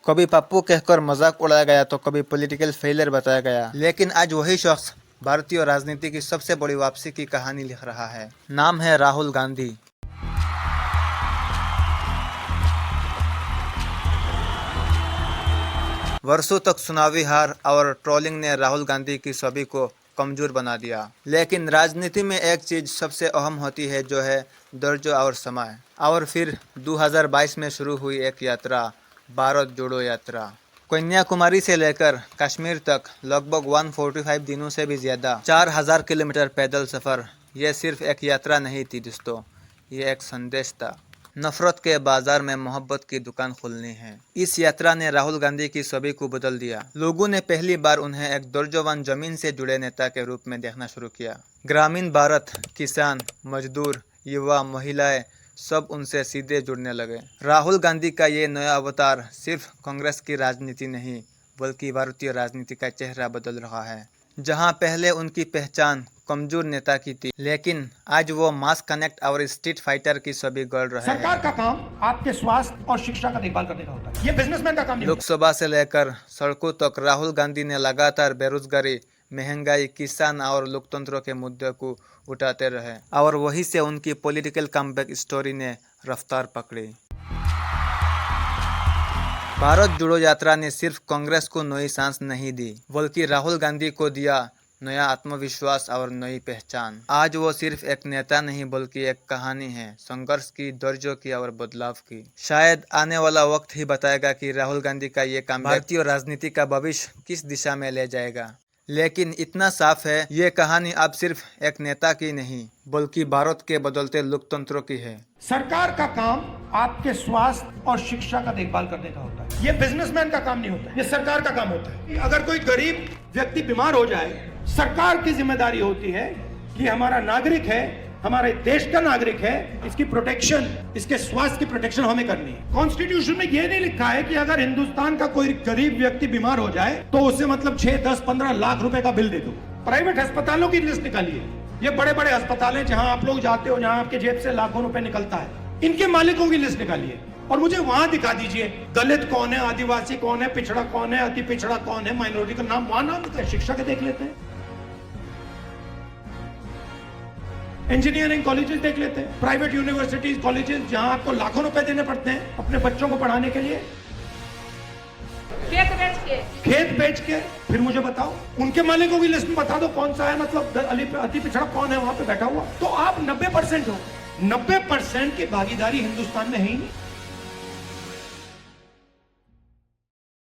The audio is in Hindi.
कभी पप्पू कहकर मजाक उड़ाया गया तो कभी पॉलिटिकल फेलियर बताया गया, लेकिन आज वही शख्स भारतीय राजनीति की सबसे बड़ी वापसी की कहानी लिख रहा है। नाम है राहुल गांधी। वर्षों तक चुनावी हार और ट्रोलिंग ने राहुल गांधी की छवि को कमजोर बना दिया, लेकिन राजनीति में एक चीज सबसे अहम होती है, जो है धैर्य और समय। और फिर 2022 में शुरू हुई एक यात्रा, भारत जोड़ो यात्रा। कन्याकुमारी से लेकर कश्मीर तक लगभग 145 दिनों से भी ज्यादा 4000 किलोमीटर पैदल सफर। यह सिर्फ एक यात्रा नहीं थी दोस्तों, ये एक संदेश था। नफरत के बाजार में मोहब्बत की दुकान खोलनी है। इस यात्रा ने राहुल गांधी की छवि को बदल दिया। लोगों ने पहली बार उन्हें एक धैर्यवान जमीन से जुड़े नेता के रूप में देखना शुरू किया। ग्रामीण भारत, किसान, मजदूर, युवा, महिलाएं सब उनसे सीधे जुड़ने लगे। राहुल गांधी का ये नया अवतार सिर्फ कांग्रेस की राजनीति नहीं, बल्कि भारतीय राजनीति का चेहरा बदल रहा है। जहां पहले उनकी पहचान कमजोर नेता की थी, लेकिन आज वो मास कनेक्ट और स्ट्रीट फाइटर की छवि गढ़ रहे हैं। सरकार का काम आपके स्वास्थ्य और शिक्षा का देखभाल करने का होता है, ये बिजनेसमैन का काम नहीं। लोकसभा से लेकर सड़कों तक राहुल गांधी ने लगातार बेरोजगारी, महंगाई, किसान और लोकतंत्र के मुद्दे को उठाते रहे, और वहीं से उनकी पॉलिटिकल कमबैक स्टोरी ने रफ्तार पकड़ी। भारत जोड़ो यात्रा ने सिर्फ कांग्रेस को नई सांस नहीं दी, बल्कि राहुल गांधी को दिया नया आत्मविश्वास और नई पहचान। आज वो सिर्फ एक नेता नहीं, बल्कि एक कहानी है, संघर्ष की, धैर्य की और बदलाव की। शायद आने वाला वक्त ही बताएगा कि राहुल गांधी का ये काम भारतीय राजनीति का भविष्य किस दिशा में ले जाएगा। लेकिन इतना साफ है, ये कहानी अब सिर्फ एक नेता की नहीं, बल्कि भारत के बदलते लोकतंत्र की है। सरकार का काम आपके स्वास्थ्य और शिक्षा का देखभाल करने का होता है, ये बिजनेसमैन का काम नहीं होता, ये सरकार का काम होता है। अगर कोई गरीब व्यक्ति बीमार हो जाए, सरकार की जिम्मेदारी होती है कि हमारा नागरिक है, हमारे देश का नागरिक है, इसकी प्रोटेक्शन, इसके स्वास्थ्य की प्रोटेक्शन हमें करनी है। कॉन्स्टिट्यूशन में यह नहीं लिखा है कि अगर हिंदुस्तान का कोई गरीब व्यक्ति बीमार हो जाए तो उसे मतलब 6, 10, 15 लाख रुपए का बिल दे दो। प्राइवेट अस्पतालों की लिस्ट निकालिए, ये बड़े बड़े अस्पताल हैं जहां आप लोग जाते हो, जहां आपके जेब से लाखों रुपए निकलता है, इनके मालिकों की लिस्ट निकालिए और मुझे वहां दिखा दीजिए दलित कौन है, आदिवासी कौन है, पिछड़ा कौन है, अति पिछड़ा कौन है, माइनॉरिटी का नाम, वहां नाम लिखा है। शिक्षा के देख लेते हैं, इंजीनियरिंग कॉलेजेस देख लेते हैं, प्राइवेट यूनिवर्सिटीज, कॉलेजेस जहां आपको लाखों रुपए देने पड़ते हैं अपने बच्चों को पढ़ाने के लिए, खेत बेच के। फिर मुझे बताओ उनके मालिकों की लिस्ट में बता दो कौन सा है, मतलब अति पिछड़ा कौन है वहां पे बैठा हुआ। तो आप 90% हो, 90% की भागीदारी हिंदुस्तान में है ही नहीं।